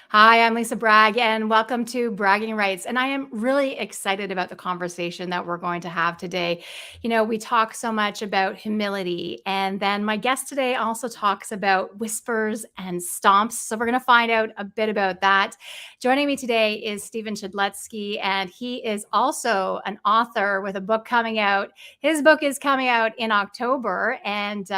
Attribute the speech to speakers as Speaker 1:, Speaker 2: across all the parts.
Speaker 1: Hi, I'm Lisa Bragg, and welcome to Bragging Rights. And I am really excited about the conversation that we're going to have today. We talk so much about humility, and then my guest today also talks about whispers and stomps. So we're going to find out a bit about that. Joining me today is Stephen Shedletzky, and he is also an author with a book coming out. His book is coming out in October, and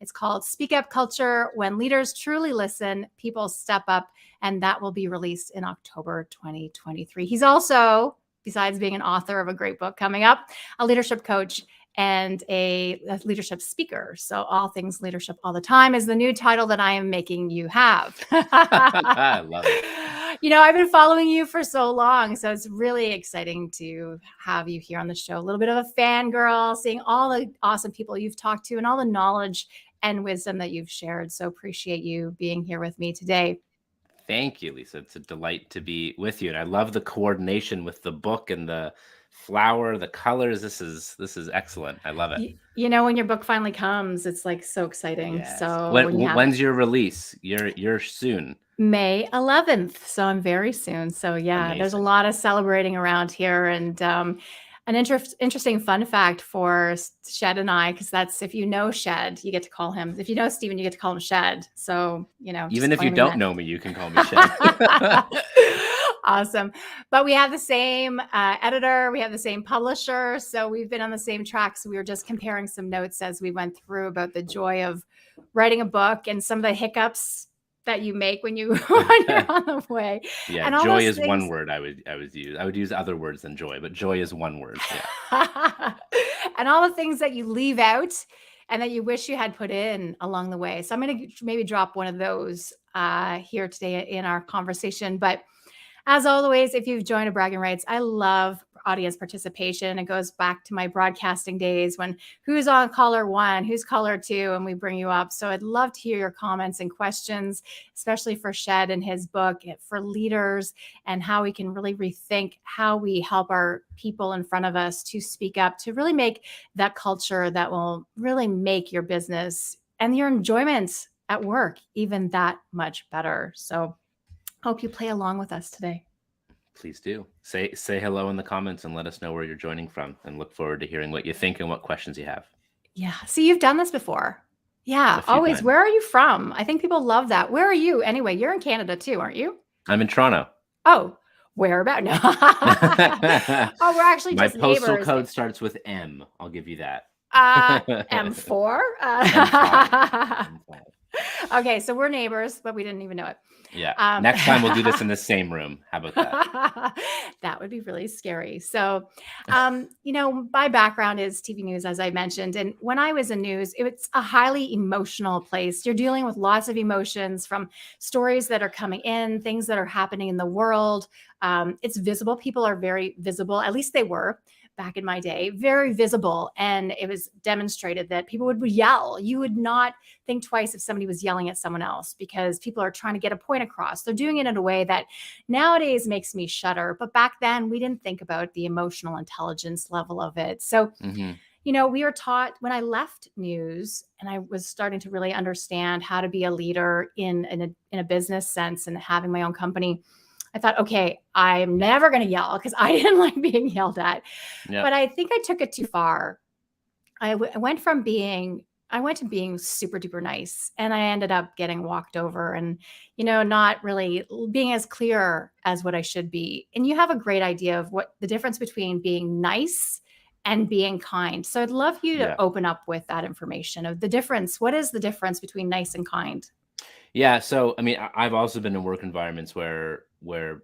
Speaker 1: it's called Speak Up Culture. When leaders truly listen, people step up, and that will be released in October 2023. He's also, besides being an author of a great book coming up, a leadership coach and a leadership speaker. So all things leadership all the time is the new title that I am making you have.
Speaker 2: I love it.
Speaker 1: I've been following you for so long, so it's really exciting to have you here on the show. A little bit of a fangirl, seeing all the awesome people you've talked to and all the knowledge and wisdom that you've shared. So appreciate you being here with me today.
Speaker 2: Thank you, Lisa. It's a delight to be with you. And I love the coordination with the book and the flower, the colors. This is excellent. I love it.
Speaker 1: When your book finally comes, it's like so exciting.
Speaker 2: Yes.
Speaker 1: So
Speaker 2: When's your release? You're soon.
Speaker 1: May 11th. So I'm very soon. So yeah,
Speaker 2: Amazing.
Speaker 1: There's a lot of celebrating around here. And an interesting fun fact for Shed and I, because that's, if you know Shed, you get to call him. If you know Stephen, you get to call him Shed. So,
Speaker 2: even if you don't know me, you can call me Shed.
Speaker 1: Awesome. But we have the same editor. We have the same publisher. So we've been on the same track. So we were just comparing some notes as we went through about the joy of writing a book and some of the hiccups that you make when you're on the way.
Speaker 2: Yeah, and joy is one word I would use. I would use other words than joy, but joy is one word.
Speaker 1: Yeah. And all the things that you leave out and that you wish you had put in along the way. So I'm going to maybe drop one of those here today in our conversation. But as always, if you've joined a Bragging Rights, I love audience participation. It goes back to my broadcasting days when who's on caller 1, who's caller 2, and we bring you up. So I'd love to hear your comments and questions, especially for Shed and his book, for leaders, and how we can really rethink how we help our people in front of us to speak up, to really make that culture that will really make your business and your enjoyment at work even that much better. So hope you play along with us today.
Speaker 2: Please do. Say hello in the comments and let us know where you're joining from, and look forward to hearing what you think and what questions you have.
Speaker 1: Yeah. See, you've done this before. Yeah, always.
Speaker 2: Times.
Speaker 1: Where are you from? I think people love that. Where are you? Anyway, you're in Canada too, aren't you?
Speaker 2: I'm in Toronto.
Speaker 1: Oh, where about? No. Oh, we're actually just neighbors.
Speaker 2: My postal code starts with M. I'll give you that.
Speaker 1: M4?
Speaker 2: M5.
Speaker 1: Okay, so we're neighbors, but we didn't even know it.
Speaker 2: Yeah. Next time we'll do this in the same room. How about that?
Speaker 1: That would be really scary. So, my background is TV news, as I mentioned. And when I was in news, it's a highly emotional place. You're dealing with lots of emotions from stories that are coming in, things that are happening in the world. It's visible. People are very visible. At least they were back in my day, very visible. And it was demonstrated that people would yell. You would not think twice if somebody was yelling at someone else, because people are trying to get a point across. They're doing it in a way that nowadays makes me shudder. But back then, we didn't think about the emotional intelligence level of it. So, we were taught when I left news and I was starting to really understand how to be a leader in a business sense and having my own company. I thought, okay, I'm never going to yell, because I didn't like being yelled at. Yep. But I think I took it too far. I went to being super duper nice, and I ended up getting walked over and, not really being as clear as what I should be. And you have a great idea of what the difference between being nice and being kind. So I'd love you to open up with that information of the difference. What is the difference between nice and kind?
Speaker 2: Yeah. So, I've also been in work environments where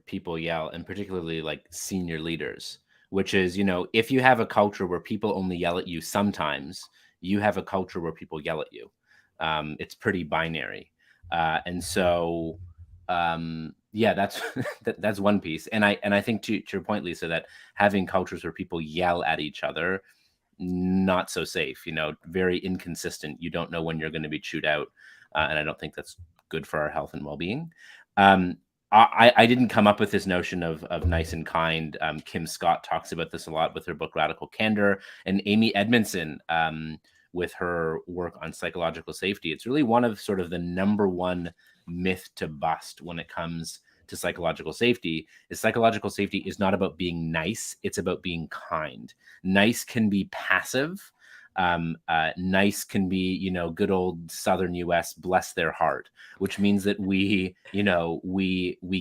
Speaker 2: people yell, and particularly like senior leaders, which is, if you have a culture where people only yell at you sometimes, you have a culture where people yell at you. It's pretty binary. And so, that's, that's one piece. And I think to your point, Lisa, that having cultures where people yell at each other, not so safe, very inconsistent. You don't know when you're going to be chewed out. And I don't think that's good for our health and well-being. I didn't come up with this notion of nice and kind. Kim Scott talks about this a lot with her book Radical Candor, and Amy Edmondson with her work on psychological safety. It's really one of sort of the number one myth to bust when it comes to psychological safety is psychological safety is not about being nice. It's about being kind. Nice can be passive. Nice can be, good old Southern US, bless their heart, which means that we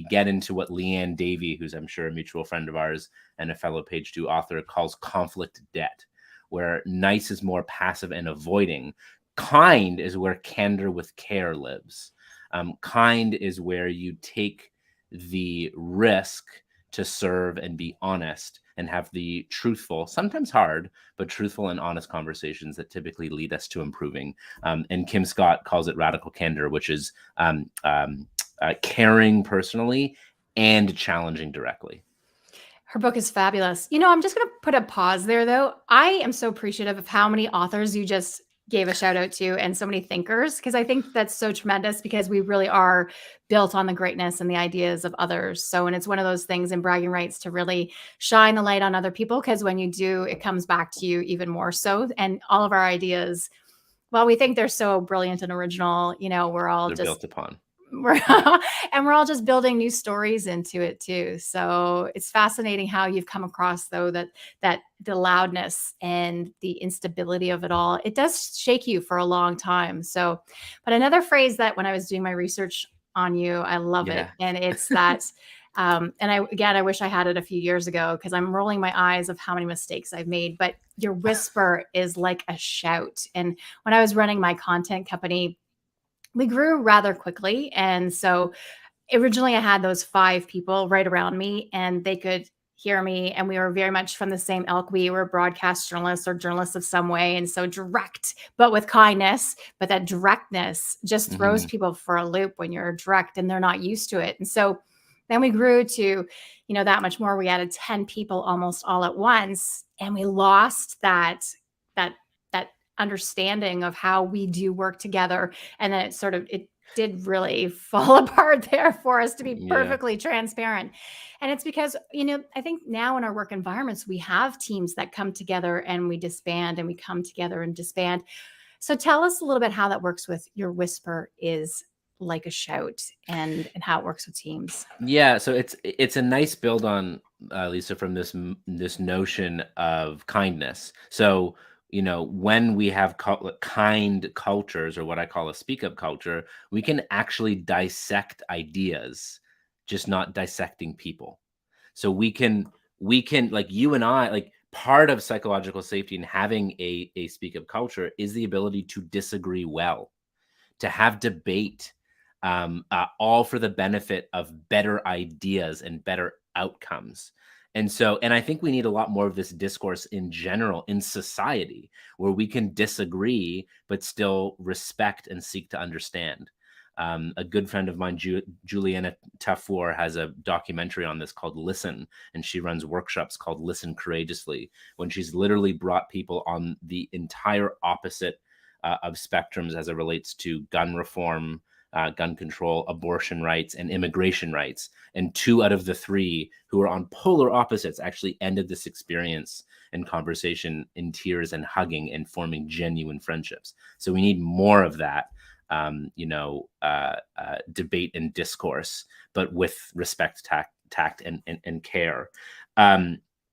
Speaker 2: get into what Leanne Davey, who's I'm sure a mutual friend of ours and a fellow Page 2 author, calls conflict debt, where nice is more passive and avoiding. Kind is where candor with care lives. Kind is where you take the risk to serve and be honest and have the truthful, sometimes hard, but truthful and honest conversations that typically lead us to improving. And Kim Scott calls it radical candor, which is caring personally and challenging directly.
Speaker 1: Her book is fabulous. I'm just going to put a pause there, though. I am so appreciative of how many authors you just gave a shout out to and so many thinkers, because I think that's so tremendous, because we really are built on the greatness and the ideas of others. So, and it's one of those things in bragging rights to really shine the light on other people, because when you do, it comes back to you even more so. And all of our ideas, while we think they're so brilliant and original, we're all
Speaker 2: They're built upon.
Speaker 1: And we're all just building new stories into it too. So it's fascinating how you've come across, though, that the loudness and the instability of it all, it does shake you for a long time. So, but another phrase that when I was doing my research on you, I love it. And it's that, and I wish I had it a few years ago, because I'm rolling my eyes of how many mistakes I've made, but your whisper is like a shout. And when I was running my content company, we grew rather quickly. And so originally I had those 5 people right around me, and they could hear me. And we were very much from the same ilk. We were broadcast journalists or journalists of some way. And so direct, but with kindness. But that directness just throws people for a loop when you're direct and they're not used to it. And so then we grew to, that much more. We added 10 people almost all at once. And we lost that understanding of how we do work together. And then it did really fall apart there for us, to be perfectly transparent. And it's because, I think now in our work environments, we have teams that come together and we disband, and we come together and disband. So tell us a little bit how that works with your whisper is like a shout, and how it works with teams.
Speaker 2: Yeah. So it's a nice build on, Lisa, from this notion of kindness. So, when we have kind cultures, or what I call a speak up culture, we can actually dissect ideas, just not dissecting people. So we can like you and I, like part of psychological safety and having a speak up culture is the ability to disagree well, to have debate, all for the benefit of better ideas and better outcomes. And I think we need a lot more of this discourse in general in society, where we can disagree, but still respect and seek to understand. A good friend of mine, Juliana Tafour, has a documentary on this called Listen, and she runs workshops called Listen Courageously, when she's literally brought people on the entire opposite of spectrums as it relates to gun reform, gun control, abortion rights, and immigration rights. And 2 out of the 3 who are on polar opposites actually ended this experience and conversation in tears and hugging and forming genuine friendships. So we need more of that, debate and discourse, but with respect, tact, and care.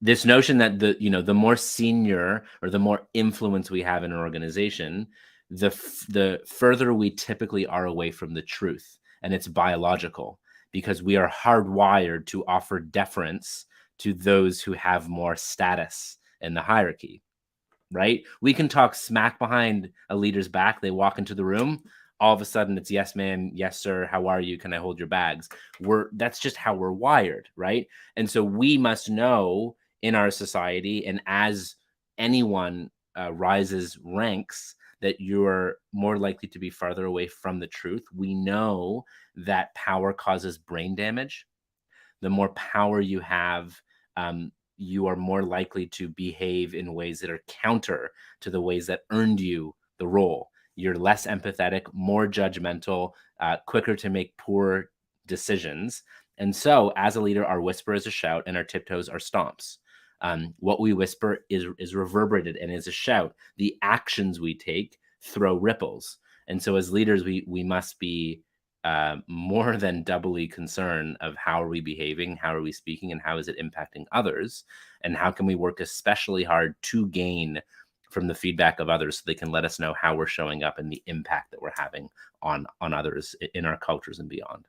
Speaker 2: This notion that the more senior or the more influence we have in an organization, the further we typically are away from the truth. And it's biological, because we are hardwired to offer deference to those who have more status in the hierarchy, right? We can talk smack behind a leader's back. They walk into the room, all of a sudden it's yes, ma'am, yes, sir, how are you? Can I hold your bags? That's just how we're wired, right? And so we must know in our society, and as anyone rises ranks, that you're more likely to be farther away from the truth. We know that power causes brain damage. The more power you have, you are more likely to behave in ways that are counter to the ways that earned you the role. You're less empathetic, more judgmental, quicker to make poor decisions. And so as a leader, our whisper is a shout and our tiptoes are stomps. What we whisper is reverberated and is a shout. The actions we take throw ripples. And so as leaders, we must be more than doubly concerned of how are we behaving, how are we speaking, and how is it impacting others, and how can we work especially hard to gain from the feedback of others so they can let us know how we're showing up and the impact that we're having on others in our cultures and beyond.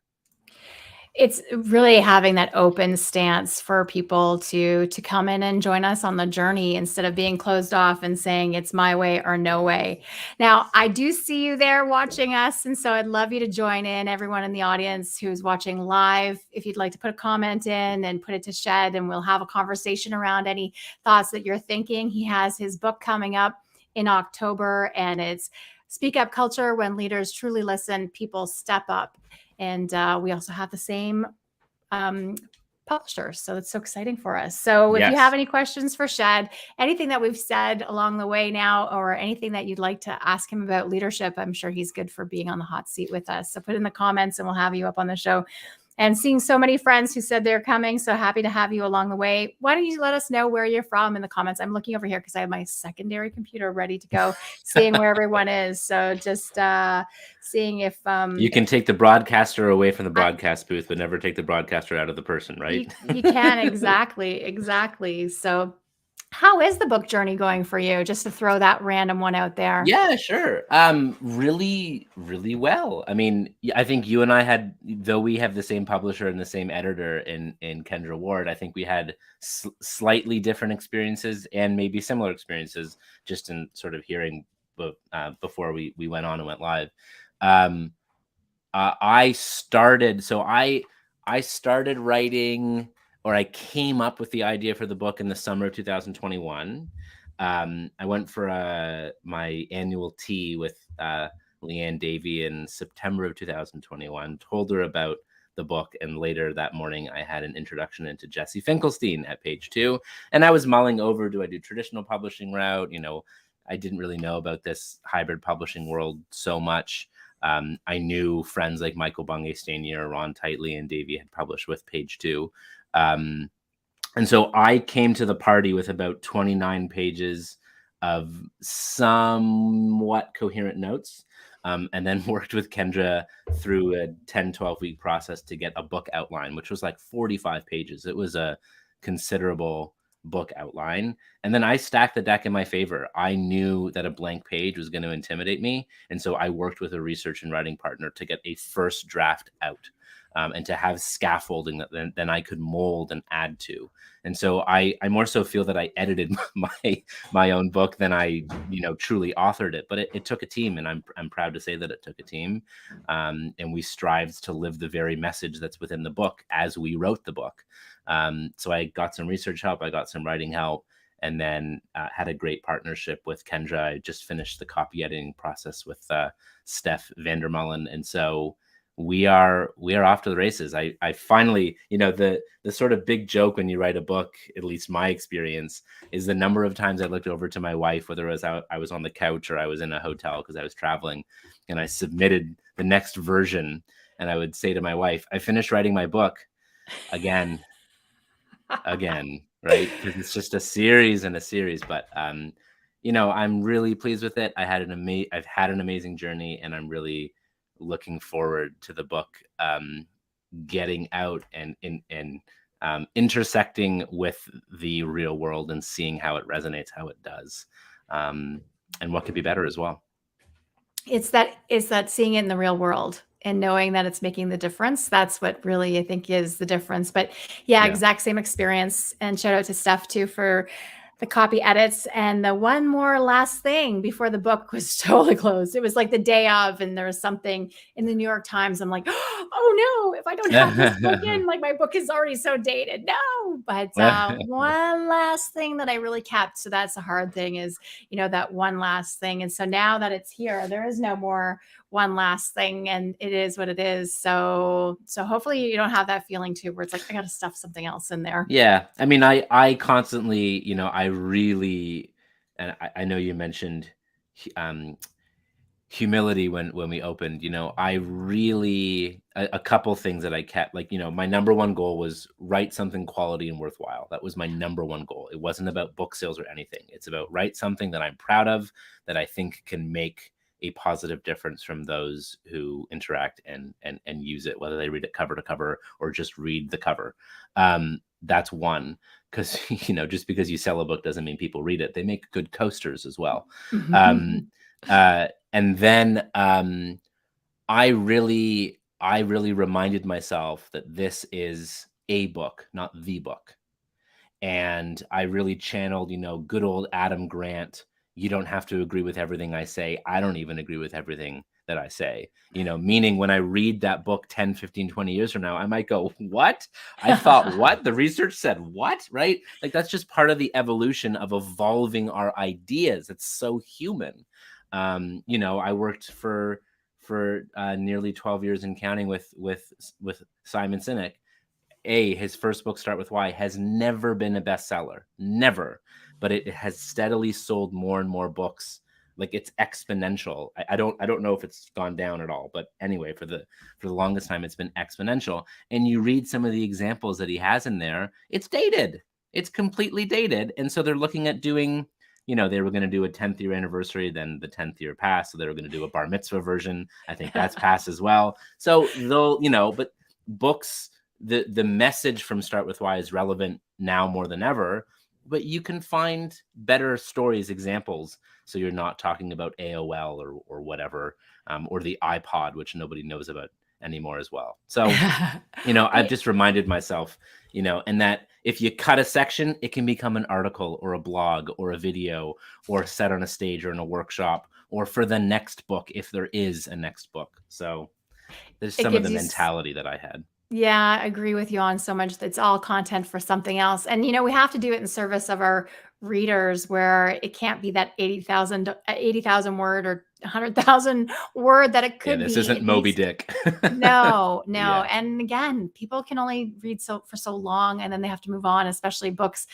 Speaker 1: It's really having that open stance for people to come in and join us on the journey instead of being closed off and saying it's my way or no way. Now, I do see you there watching us, and so I'd love you to join in, everyone in the audience who's watching live. If you'd like to put a comment in and put it to Shed, and we'll have a conversation around any thoughts that you're thinking. He has his book coming up in October, and it's Speak Up Culture: When Leaders Truly Listen, People Step Up. And we also have the same publisher. So it's so exciting for us. So if you have
Speaker 2: Yes.
Speaker 1: any questions for Shed, anything that we've said along the way now, or anything that you'd like to ask him about leadership, I'm sure he's good for being on the hot seat with us. So put in the comments and we'll have you up on the show. And seeing so many friends who said they're coming. So happy to have you along the way. Why don't you let us know where you're from in the comments? I'm looking over here because I have my secondary computer ready to go, seeing where everyone is. So just seeing if
Speaker 2: you can take the broadcaster away from the broadcast booth, but never take the broadcaster out of the person, right?
Speaker 1: You can, exactly. So how is the book journey going for you? Just to throw that random one out there.
Speaker 2: Yeah, sure. Really, really well. I mean, I think you and I had, though we have the same publisher and the same editor in Kendra Ward, I think we had slightly different experiences and maybe similar experiences just in sort of hearing before we went on and went live. I started writing, or I came up with the idea for the book in the summer of 2021. I went for my annual tea with Leanne Davey in September of 2021, told her about the book, and later that morning I had an introduction into Jesse Finkelstein at page 2, and I was mulling over, do I do traditional publishing route? I didn't really know about this hybrid publishing world so much. I knew friends like Michael Bungay-Stanier, Ron Titley, and Davey had published with page 2. And so I came to the party with about 29 pages of somewhat coherent notes, and then worked with Kendra through a 10, 12-week process to get a book outline, which was like 45 pages. It was a considerable book outline. And then I stacked the deck in my favor. I knew that a blank page was going to intimidate me. And so I worked with a research and writing partner to get a first draft out. And to have scaffolding that then I could mold and add to. And so I more so feel that I edited my own book than I truly authored it. But it took a team, and I'm proud to say that it took a team. And we strived to live the very message that's within the book as we wrote the book. So I got some research help, I got some writing help, and then had a great partnership with Kendra. I just finished the copy editing process with Steph Vandermullen, and so we are off to the races. I finally, the sort of big joke when you write a book, at least my experience, is the number of times I looked over to my wife, whether it was I was on the couch or I was in a hotel because I was traveling, and I submitted the next version, and I would say to my wife, I finished writing my book again, right? Because it's just a series and a series. But I'm really pleased with it. I've had an amazing journey, and I'm really looking forward to the book getting out and intersecting with the real world and seeing how it resonates, how it does, and what could be better as well.
Speaker 1: It's that seeing it in the real world and knowing that it's making the difference. That's what really I think is the difference. But yeah, exact same experience. And shout out to Steph too for the copy edits. And the one more last thing before the book was totally closed. It was like the day of, and there was something in the New York Times. I'm like, oh no, if I don't have this book in, like my book is already so dated. No, but one last thing that I really kept. So that's the hard thing is, that one last thing. And so now that it's here, there is no more one last thing, and it is what it is. So hopefully you don't have that feeling too, where it's like, I got to stuff something else in there.
Speaker 2: Yeah. I mean, I constantly, I really, and I know you mentioned humility when we opened, I really, a couple things that I kept, like, my number one goal was write something quality and worthwhile. That was my number one goal. It wasn't about book sales or anything. It's about write something that I'm proud of, that I think can make a positive difference from those who interact and use it, whether they read it cover to cover or just read the cover. That's one, because just because you sell a book doesn't mean people read it. They make good coasters as well. And then I really reminded myself that this is a book, not the book. And I really channeled, good old Adam Grant. You don't have to agree with everything I say. I don't even agree with everything that I say, meaning when I read that book 10, 15, 20 years from now, I might go, what? I thought what? The research said what? Right? Like, that's just part of the evolution of evolving our ideas. It's so human. I worked for nearly 12 years and counting with Simon Sinek. His first book, Start With Why, has never been a bestseller, never, but it has steadily sold more and more books. Like, it's exponential. I don't know if it's gone down at all, but anyway, for the longest time, it's been exponential. And you read some of the examples that he has in there, it's dated. It's completely dated. And so they're looking at doing, they were going to do a 10th year anniversary, then the 10th year passed. So they were going to do a bar mitzvah version. I think that's passed as well. So they'll, but books, the message from Start With Why is relevant now more than ever, but you can find better stories, examples. So you're not talking about AOL or whatever, or the iPod, which nobody knows about anymore as well. So, I've just reminded myself, and that if you cut a section, it can become an article or a blog or a video or set on a stage or in a workshop or for the next book, if there is a next book. So there's some of the mentality that I had.
Speaker 1: Yeah, I agree with you on so much. It's all content for something else. And, we have to do it in service of our readers, where it can't be that 80,000 word or 100,000 word that it could be.
Speaker 2: This isn't Moby Dick.
Speaker 1: No.
Speaker 2: Yeah.
Speaker 1: And again, people can only read for so long, and then they have to move on, especially books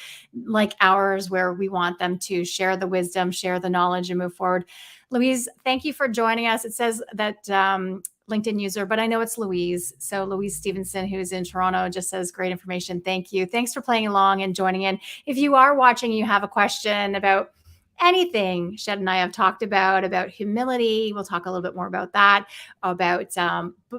Speaker 1: like ours, where we want them to share the wisdom, share the knowledge, and move forward. Louise, thank you for joining us. It says that LinkedIn user, but I know it's Louise. So Louise Stevenson, who's in Toronto, just says great information. Thank you. Thanks for playing along and joining in. If you are watching, you have a question about anything Shed and I have talked about humility. We'll talk a little bit more about that, about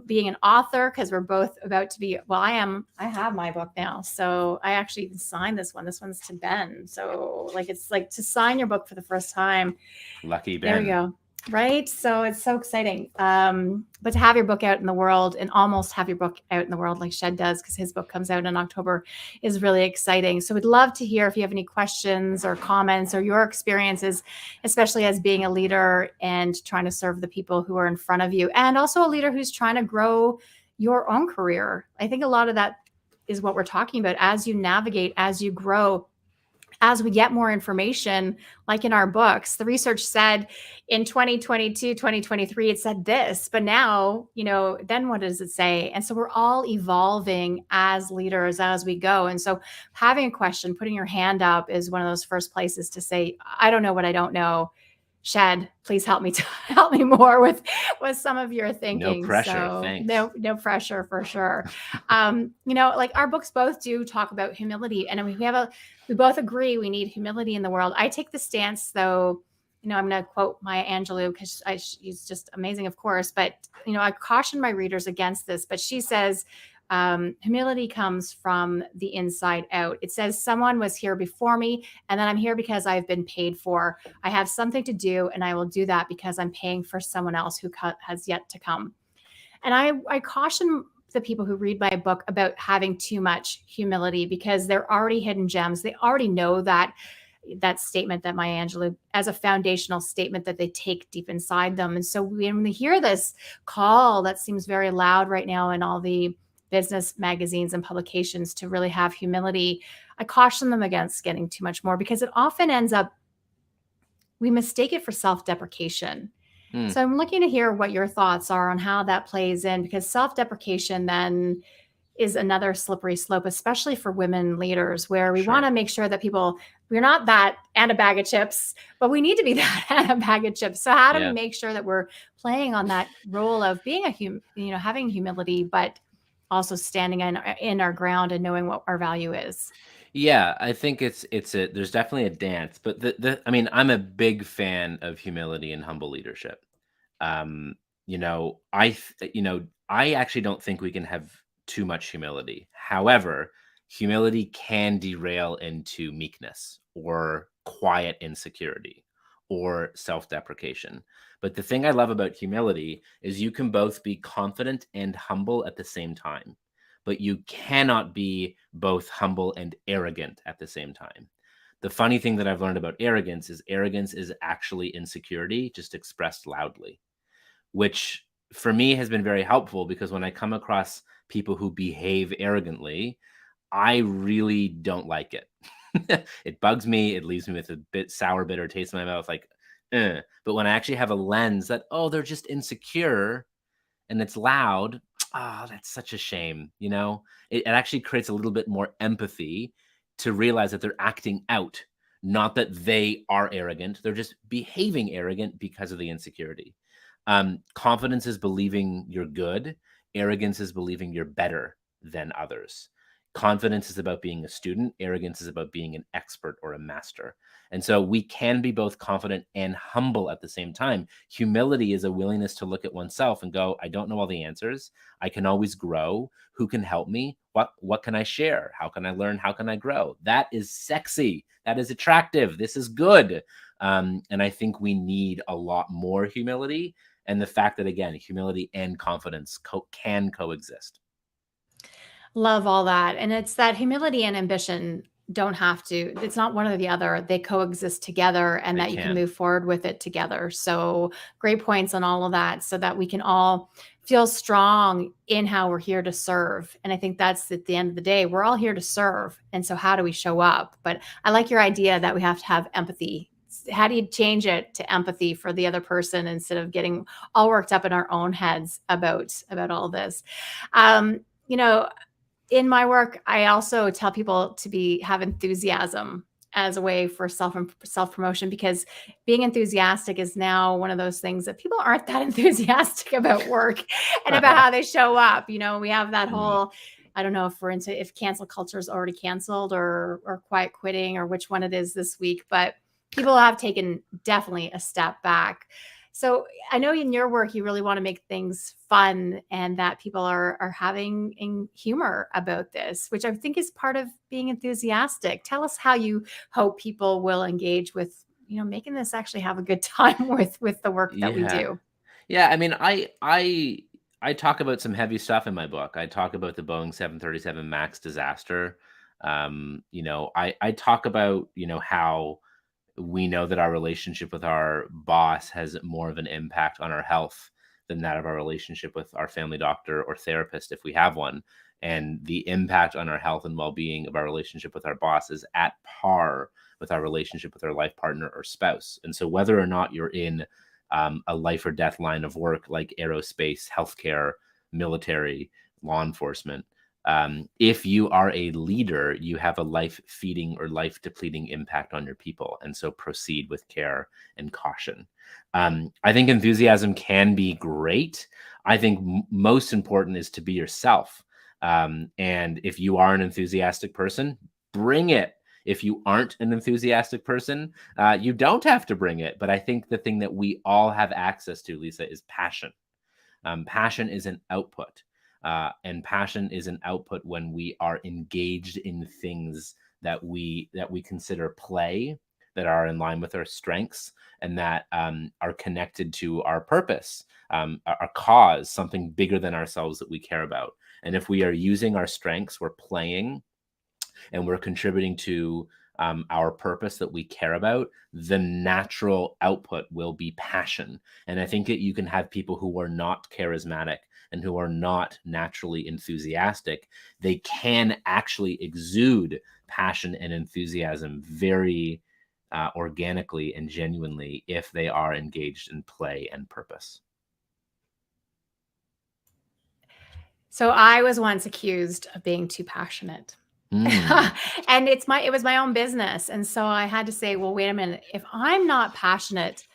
Speaker 1: being an author, because we're both about to be, I have my book now. So I actually signed this one. This one's to Ben. So it's like to sign your book for the first time.
Speaker 2: Lucky Ben.
Speaker 1: There we go. Right. So it's so exciting. But to have your book out in the world, and almost have your book out in the world like Shed does, because his book comes out in October, is really exciting. So we'd love to hear if you have any questions or comments or your experiences, especially as being a leader and trying to serve the people who are in front of you, and also a leader who's trying to grow your own career. I think a lot of that is what we're talking about as you navigate, as you grow. As we get more information, like in our books, the research said in 2022, 2023, it said this, but now, then what does it say? And so we're all evolving as leaders as we go. And so having a question, putting your hand up, is one of those first places to say, I don't know what I don't know. Shed, please help me more with some of your thinking.
Speaker 2: No pressure.
Speaker 1: So,
Speaker 2: thanks.
Speaker 1: No pressure for sure. Our books both do talk about humility, and we both agree we need humility in the world. I take the stance, though, I'm going to quote Maya Angelou, because she's just amazing, of course, but I caution my readers against this. But she says, humility comes from the inside out. It says, someone was here before me, and then I'm here because I've been paid for. I have something to do, and I will do that because I'm paying for someone else who has yet to come. And I caution the people who read my book about having too much humility, because they're already hidden gems. They already know that statement that Maya Angelou, as a foundational statement that they take deep inside them. And so when we hear this call that seems very loud right now in all the business magazines and publications to really have humility, I caution them against getting too much more, because it often ends up, we mistake it for self-deprecation. So I'm looking to hear what your thoughts are on how that plays in, because self-deprecation then is another slippery slope, especially for women leaders, where we want to make sure that we're not that and a bag of chips, but we need to be that and a bag of chips. So how do we make sure that we're playing on that role of being having humility, but also standing in our ground and knowing what our value is?
Speaker 2: Yeah, I think there's definitely a dance, but I'm a big fan of humility and humble leadership. Um, you know, I actually don't think we can have too much humility. However, humility can derail into meekness or quiet insecurity or self-deprecation. But the thing I love about humility is you can both be confident and humble at the same time, but you cannot be both humble and arrogant at the same time. The funny thing that I've learned about arrogance is actually insecurity just expressed loudly, which for me has been very helpful because when I come across people who behave arrogantly, I really don't like it. It bugs me. It leaves me with a bit sour, bitter taste in my mouth. Like, but when I actually have a lens that, oh, they're just insecure and it's loud, oh, that's such a shame. It actually creates a little bit more empathy to realize that they're acting out, not that they are arrogant. They're just behaving arrogant because of the insecurity. Confidence is believing you're good. Arrogance is believing you're better than others. Confidence is about being a student. Arrogance is about being an expert or a master. And so we can be both confident and humble at the same time. Humility is a willingness to look at oneself and go, I don't know all the answers. I can always grow. Who can help me? What can I share? How can I learn? How can I grow? That is sexy. That is attractive. This is good. And I think we need a lot more humility. And the fact that, again, humility and confidence can coexist.
Speaker 1: Love all that. And it's that humility and ambition don't have to, it's not one or the other. They coexist together and
Speaker 2: They
Speaker 1: that you can
Speaker 2: can.
Speaker 1: move forward with it together. So great points on all of that so that we can all feel strong in how we're here to serve. And I think that's at the end of the day, we're all here to serve. And so how do we show up? But I like your idea that we have to have empathy. How do you change it to empathy for the other person instead of getting all worked up in our own heads about all this? Um, you know, in my work, I also tell people to have enthusiasm as a way for self promotion because being enthusiastic is now one of those things that people aren't that enthusiastic about work and about how they show up. We have that
Speaker 2: Mm,
Speaker 1: whole, I don't know if we're into if cancel culture is already canceled or quiet quitting or which one it is this week, but people have taken definitely a step back. So I know in your work you really want to make things fun and that people are having humor about this, which I think is part of being enthusiastic. Tell us how you hope people will engage with making this actually have a good time with the work that we
Speaker 2: yeah.
Speaker 1: do.
Speaker 2: Yeah, I mean, I talk about some heavy stuff in my book. I talk about the Boeing 737 Max disaster. I talk about, how we know that our relationship with our boss has more of an impact on our health than that of our relationship with our family doctor or therapist if we have one. And the impact on our health and well-being of our relationship with our boss is at par with our relationship with our life partner or spouse. And so whether or not you're in a life or death line of work like aerospace, healthcare, military, law enforcement, if you are a leader, you have a life feeding or life depleting impact on your people. And so proceed with care and caution. I think enthusiasm can be great. I think most important is to be yourself. And if you are an enthusiastic person, bring it. If you aren't an enthusiastic person, you don't have to bring it. But I think the thing that we all have access to, Lisa, is passion. Passion is an output. And passion is an output when we are engaged in things that we consider play, that are in line with our strengths, and that are connected to our purpose, our cause, something bigger than ourselves that we care about. And if we are using our strengths, we're playing, and we're contributing to our purpose that we care about, the natural output will be passion. And I think that you can have people who are not charismatic and who are not naturally enthusiastic. They can actually exude passion and enthusiasm very organically and genuinely if they are engaged in play and purpose.
Speaker 1: So I was once accused of being too passionate.
Speaker 2: Mm,
Speaker 1: And it was my own business. And so I had to say, well, wait a minute. If I'm not passionate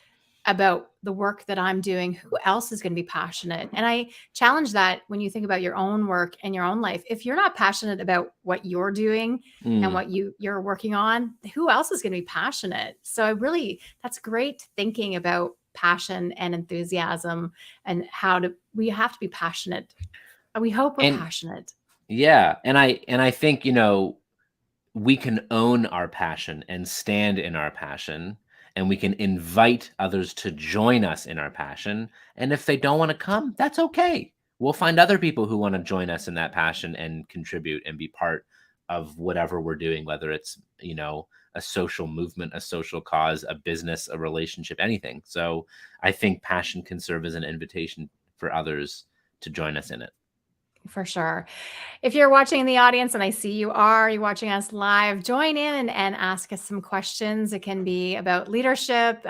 Speaker 1: about the work that I'm doing, who else is going to be passionate? And I challenge that when you think about your own work and your own life. If you're not passionate about what you're doing and
Speaker 2: mm,
Speaker 1: what you're working on, who else is going to be passionate? So that's great thinking about passion and enthusiasm, and we have to be passionate. We hope we're
Speaker 2: And
Speaker 1: passionate.
Speaker 2: yeah, and I think, we can own our passion and stand in our passion, and we can invite others to join us in our passion. And if they don't want to come, that's okay. We'll find other people who want to join us in that passion and contribute and be part of whatever we're doing, whether it's, a social movement, a social cause, a business, a relationship, anything. So I think passion can serve as an invitation for others to join us in it.
Speaker 1: For sure. If you're watching in the audience, and I see you're watching us live, join in and ask us some questions. It can be about leadership.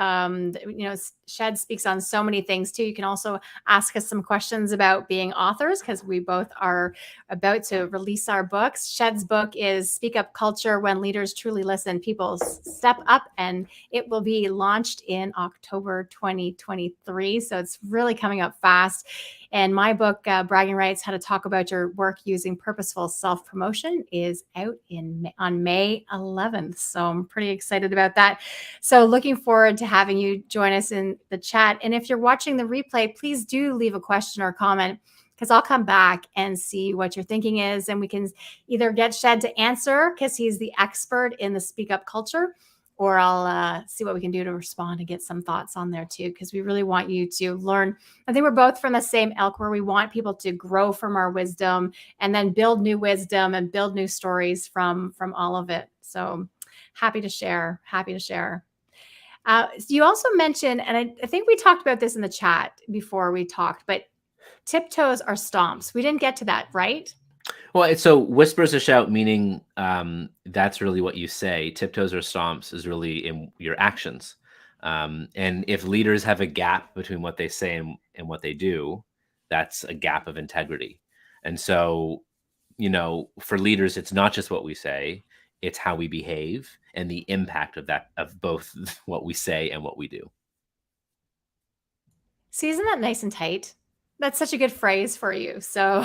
Speaker 1: Shed speaks on so many things too. You can also ask us some questions about being authors, because we both are about to release our books. Shed's book is Speak Up Culture: When Leaders Truly Listen, People Step Up, and it will be launched in October 2023. So it's really coming up fast. And my book, Bragging Rights: How to Talk About Your Work Using Purposeful Self-Promotion, is out on May 11th. So I'm pretty excited about that. So looking forward to having you join us in the chat. And if you're watching the replay, please do leave a question or comment, because I'll come back and see what your thinking is. And we can either get Shed to answer, because he's the expert in the Speak Up culture, or I'll see what we can do to respond and get some thoughts on there too, because we really want you to learn. I think we're both from the same ilk, where we want people to grow from our wisdom and then build new wisdom and build new stories from all of it. So happy to share. You also mentioned, and I think we talked about this in the chat before we talked, but tiptoes are stomps. We didn't get to that, right?
Speaker 2: Well, so whispers a shout, meaning that's really what you say. Tiptoes or stomps is really in your actions. And if leaders have a gap between what they say and what they do, that's a gap of integrity. And so, for leaders, it's not just what we say, it's how we behave and the impact of that, of both what we say and what we do.
Speaker 1: See, isn't that nice and tight? That's such a good phrase for you. So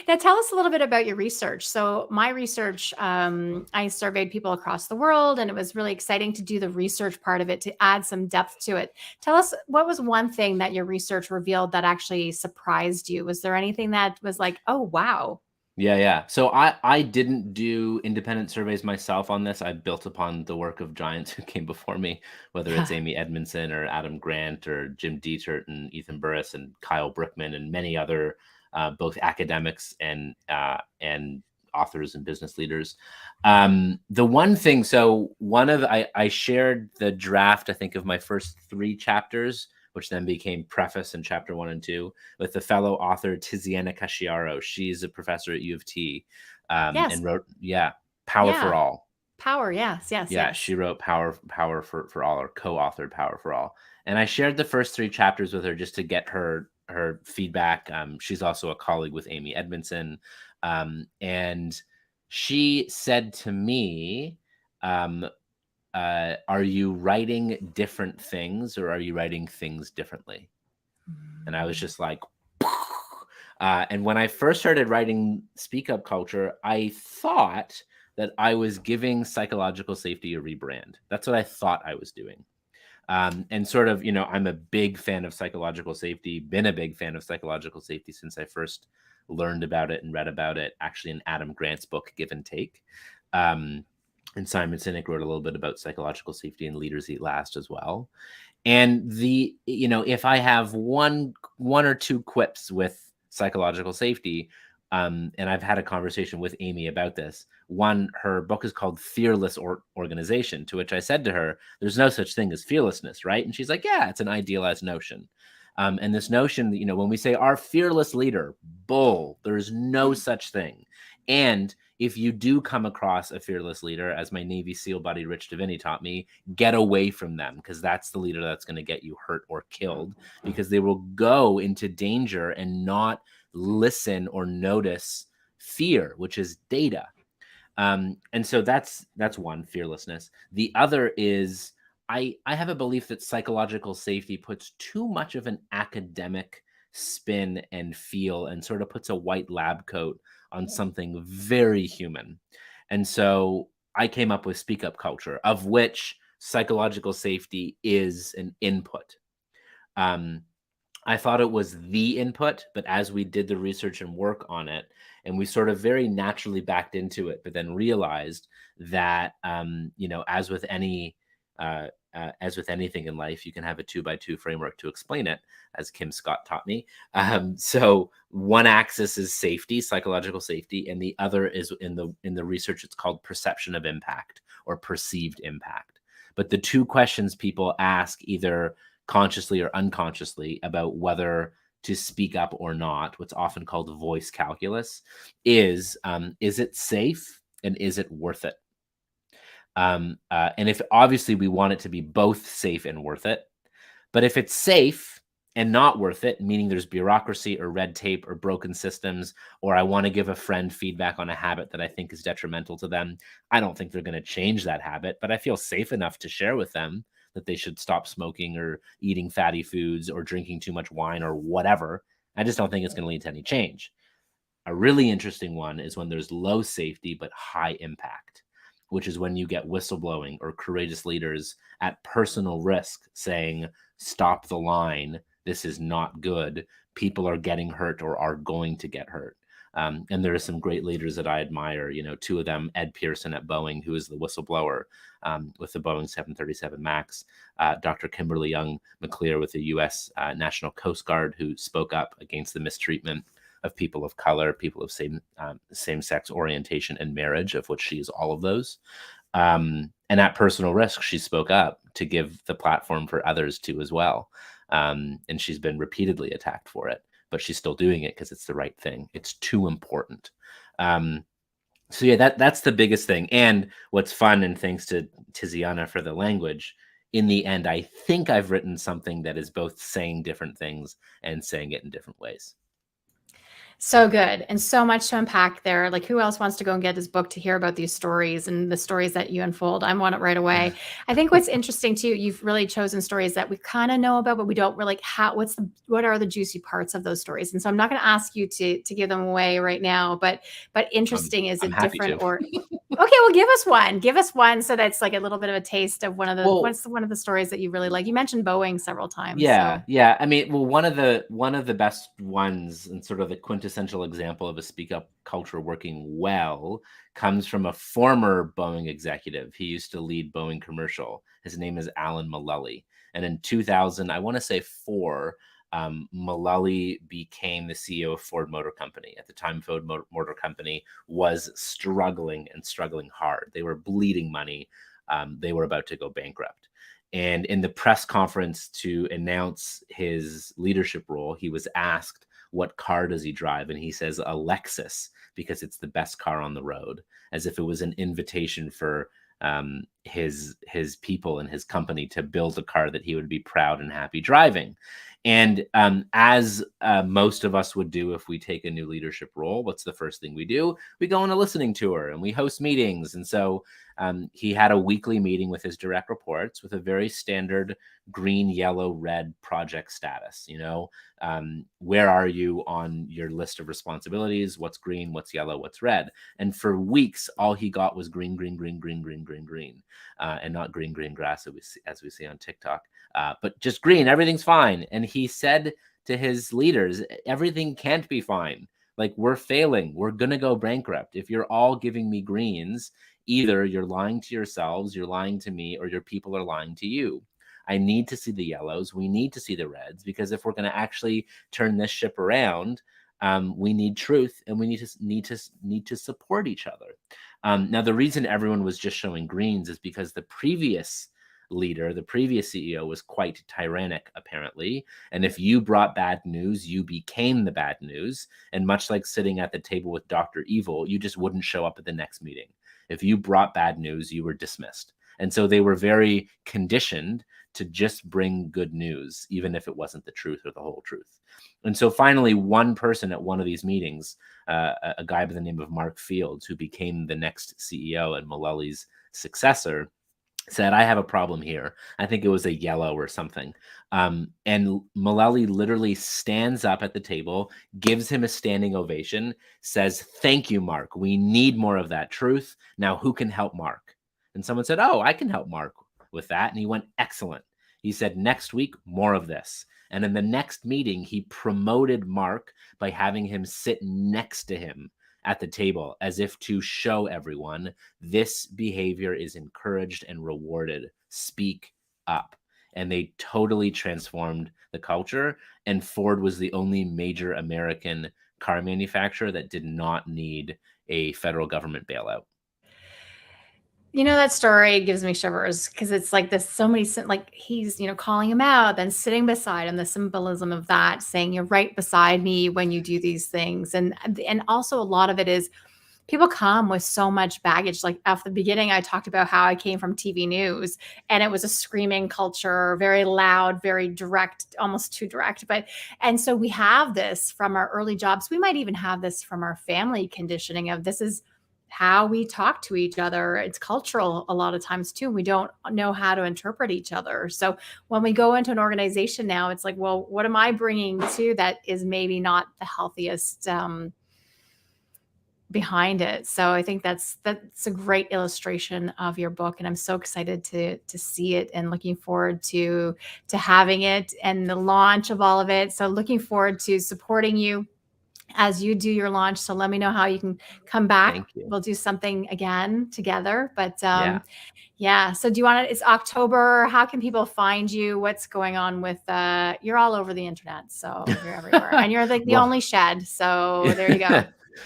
Speaker 1: now tell us a little bit about your research. So my research, I surveyed people across the world, and it was really exciting to do the research part of it, to add some depth to it. Tell us, what was one thing that your research revealed that actually surprised you? Was there anything that was like, oh, wow?
Speaker 2: Yeah. So I didn't do independent surveys myself on this. I built upon the work of giants who came before me, whether it's Amy Edmondson or Adam Grant or Jim Dietert and Ethan Burris and Kyle Brickman and many other both academics and authors and business leaders. The one thing, I shared the draft, I think, of my first 3 chapters, which then became preface in chapter 1 and 2, with the fellow author Tiziana Casciaro. She's a professor at U of T,
Speaker 1: Yes.
Speaker 2: and wrote, Power for All.
Speaker 1: Power, yes.
Speaker 2: She wrote Power for All, or co-authored Power for All. And I shared the first 3 chapters with her just to get her feedback. She's also a colleague with Amy Edmondson. And she said to me, are you writing different things, or are you writing things differently? And I was just like, and when I first started writing Speak Up Culture, I thought that I was giving psychological safety a rebrand. That's what I thought I was doing. And sort of, I'm a big fan of psychological safety, been a big fan of psychological safety since I first learned about it and read about it, actually in Adam Grant's book, Give and Take. And Simon Sinek wrote a little bit about psychological safety in Leaders Eat Last as well. And if I have one or 2 quips with psychological safety, and I've had a conversation with Amy about this. One, her book is called Fearless Organization, to which I said to her, there's no such thing as fearlessness, right? And she's like, yeah, it's an idealized notion. And this notion that, when we say our fearless leader, bull, there's no such thing. And if you do come across a fearless leader, as my Navy SEAL buddy Rich Deviney taught me, get away from them, because that's the leader that's going to get you hurt or killed, because they will go into danger and not listen or notice fear, which is data. And so that's one, fearlessness. The other is I have a belief that psychological safety puts too much of an academic spin and feel, and sort of puts a white lab coat on something very human. And so I came up with Speak Up Culture, of which psychological safety is an input. I thought it was the input, but as we did the research and work on it, and we sort of very naturally backed into it, but then realized that, as with anything in life, you can have a 2x2 framework to explain it, as Kim Scott taught me. So one axis is safety, psychological safety, and the other is in the research, it's called perception of impact or perceived impact. But the two questions people ask, either consciously or unconsciously, about whether to speak up or not, what's often called voice calculus, is it safe and is it worth it? And if obviously we want it to be both safe and worth it, but if it's safe and not worth it, meaning there's bureaucracy or red tape or broken systems, or I want to give a friend feedback on a habit that I think is detrimental to them, I don't think they're going to change that habit, but I feel safe enough to share with them that they should stop smoking or eating fatty foods or drinking too much wine or whatever. I just don't think it's going to lead to any change. A really interesting one is when there's low safety but high impact, which is when you get whistleblowing or courageous leaders at personal risk saying, stop the line, this is not good, people are getting hurt or are going to get hurt. And there are some great leaders that I admire, two of them, Ed Pearson at Boeing, who is the whistleblower with the Boeing 737 MAX, Dr. Kimberly Young McClear with the U.S. National Coast Guard, who spoke up against the mistreatment of people of color, people of same-sex orientation and marriage, of which she is all of those. And at personal risk, she spoke up to give the platform for others to as well. And she's been repeatedly attacked for it, but she's still doing it because it's the right thing. It's too important. So yeah, that's the biggest thing. And what's fun, and thanks to Tiziana for the language, in the end, I think I've written something that is both saying different things and saying it in different ways.
Speaker 1: So good. And so much to unpack there. Like, who else wants to go and get his book to hear about these stories and the stories that you unfold? I want it right away. I think what's interesting too, you've really chosen stories that we kind of know about, but we don't really what are the juicy parts of those stories? And so I'm not going to ask you to give them away right now, but interesting, is
Speaker 2: I'm
Speaker 1: it
Speaker 2: happy
Speaker 1: different
Speaker 2: to.
Speaker 1: or okay, well, give us one. Give us one so that's like a little bit of a taste of what's one of the stories that you really like. You mentioned Boeing several times.
Speaker 2: Yeah,
Speaker 1: so.
Speaker 2: yeah. I mean, well, one of the best ones and sort of the quintessential example of a speak up culture working well comes from a former Boeing executive. He used to lead Boeing commercial. His name is Alan Mulally. And in 2000, I want to say Mulally became the CEO of Ford Motor Company. At the time, Ford Motor Company was struggling hard. They were bleeding money. They were about to go bankrupt. And in the press conference to announce his leadership role, he was asked, what car does he drive? And he says, a Lexus, because it's the best car on the road, as if it was an invitation for his people and his company to build a car that he would be proud and happy driving. And as most of us would do if we take a new leadership role, what's the first thing we do? We go on a listening tour and we host meetings. And so he had a weekly meeting with his direct reports with a very standard green, yellow, red project status. Where are you on your list of responsibilities? What's green? What's yellow? What's red? And for weeks, all he got was green, green, green, green, green, green, green, and not green, green grass as we see on TikTok. But just green, everything's fine. And he said to his leaders, everything can't be fine. Like, we're failing. We're going to go bankrupt. If you're all giving me greens, either you're lying to yourselves, you're lying to me, or your people are lying to you. I need to see the yellows. We need to see the reds, because if we're going to actually turn this ship around, we need truth, and we need to support each other. Now, the reason everyone was just showing greens is because the previous leader, the previous CEO, was quite tyrannic, apparently. And if you brought bad news, you became the bad news. And much like sitting at the table with Dr. Evil, you just wouldn't show up at the next meeting. If you brought bad news, you were dismissed. And so they were very conditioned to just bring good news, even if it wasn't the truth or the whole truth. And so finally, one person at one of these meetings, a guy by the name of Mark Fields, who became the next CEO and Mullally's successor, said, I have a problem here. I think it was a yellow or something. And Mulally literally stands up at the table, gives him a standing ovation, says, thank you, Mark. We need more of that truth. Now, who can help Mark? And someone said, oh, I can help Mark. with that. And he went, excellent. He said, next week, more of this. And in the next meeting, he promoted Mark by having him sit next to him at the table, as if to show everyone this behavior is encouraged and rewarded. Speak up. And they totally transformed the culture. And Ford was the only major American car manufacturer that did not need a federal government bailout.
Speaker 1: You know, that story gives me shivers because it's like this, so many, like he's, calling him out, then sitting beside him, the symbolism of that, saying you're right beside me when you do these things. And also a lot of it is people come with so much baggage. Like at the beginning, I talked about how I came from TV news and it was a screaming culture, very loud, very direct, almost too direct. And so we have this from our early jobs. We might even have this from our family conditioning of this is how we talk to each other. It's cultural a lot of times too. We don't know how to interpret each other. So when we go into an organization now, it's like, well, what am I bringing to that is maybe not the healthiest behind it. So I think that's a great illustration of your book, and I'm so excited to see it and looking forward to having it and the launch of all of it. So looking forward to supporting you as you do your launch. So let me know how you can come back.
Speaker 2: Thank you.
Speaker 1: We'll do something again together. But
Speaker 2: Yeah.
Speaker 1: So do you want to, it's October. How can people find you? What's going on with, you're all over the internet. So you're everywhere and you're the only Shed. So there you go.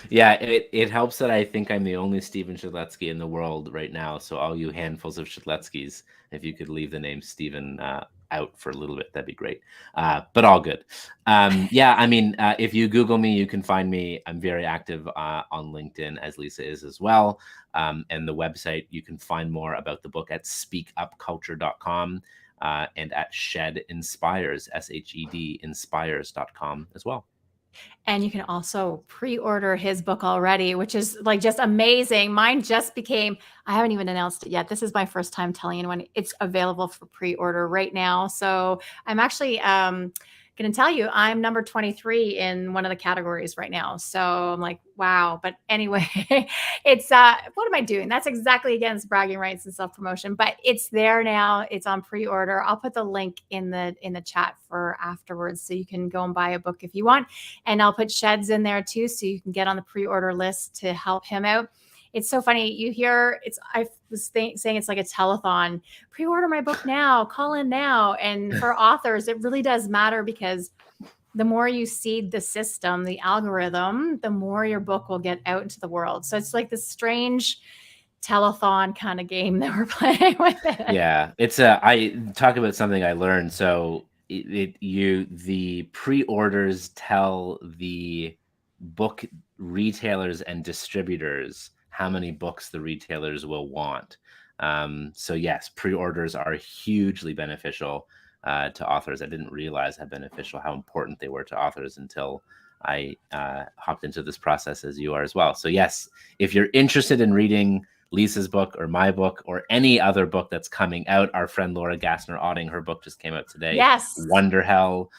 Speaker 2: Yeah, it helps that I think I'm the only Stephen Shedletzky in the world right now. So all you handfuls of Shedletzkys, if you could leave the name Stephen out for a little bit, that'd be great. But all good. Yeah, I mean, if you Google me, you can find me. I'm very active on LinkedIn, as Lisa is as well. And the website, you can find more about the book at speakupculture.com and at Shed Inspires, SHED Inspires.com as well.
Speaker 1: And you can also pre-order his book already, which is like just amazing. Mine just became, I haven't even announced it yet. This is my first time telling anyone it's available for pre-order right now. So I'm actually going to tell you, I'm number 23 in one of the categories right now. So I'm like, wow. But anyway, it's, what am I doing? That's exactly against bragging rights and self-promotion, but it's there now. It's on pre-order. I'll put the link in the chat for afterwards. So you can go and buy a book if you want. And I'll put Shed's in there too. So you can get on the pre-order list to help him out. It's so funny. You hear I was saying it's like a telethon. Pre-order my book now, call in now. And for authors, it really does matter because the more you seed the system, the algorithm, the more your book will get out into the world. So it's like this strange telethon kind of game that we're playing with it.
Speaker 2: Yeah, I talk about something I learned. So the pre-orders tell the book retailers and distributors how many books the retailers will want. So yes, pre-orders are hugely beneficial to authors. I didn't realize how beneficial, how important they were to authors until I hopped into this process as you are as well. So yes, if you're interested in reading Lisa's book or my book or any other book that's coming out, our friend Laura Gassner-Otting, her book just came out today.
Speaker 1: Yes.
Speaker 2: Wonder Hell.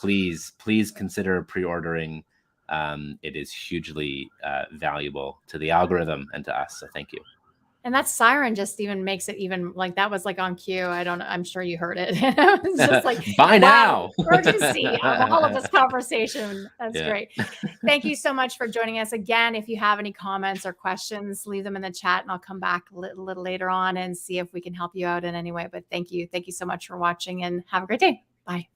Speaker 1: Please
Speaker 2: consider pre-ordering. It is hugely valuable to the algorithm and to us. So thank you.
Speaker 1: And that siren just even makes it even like that was like on cue. I'm sure you heard it. It's just like,
Speaker 2: bye now.
Speaker 1: Urgency of all of this conversation. That's great. Thank you so much for joining us again. If you have any comments or questions, leave them in the chat and I'll come back a little later on and see if we can help you out in any way. But thank you. Thank you so much for watching and have a great day. Bye.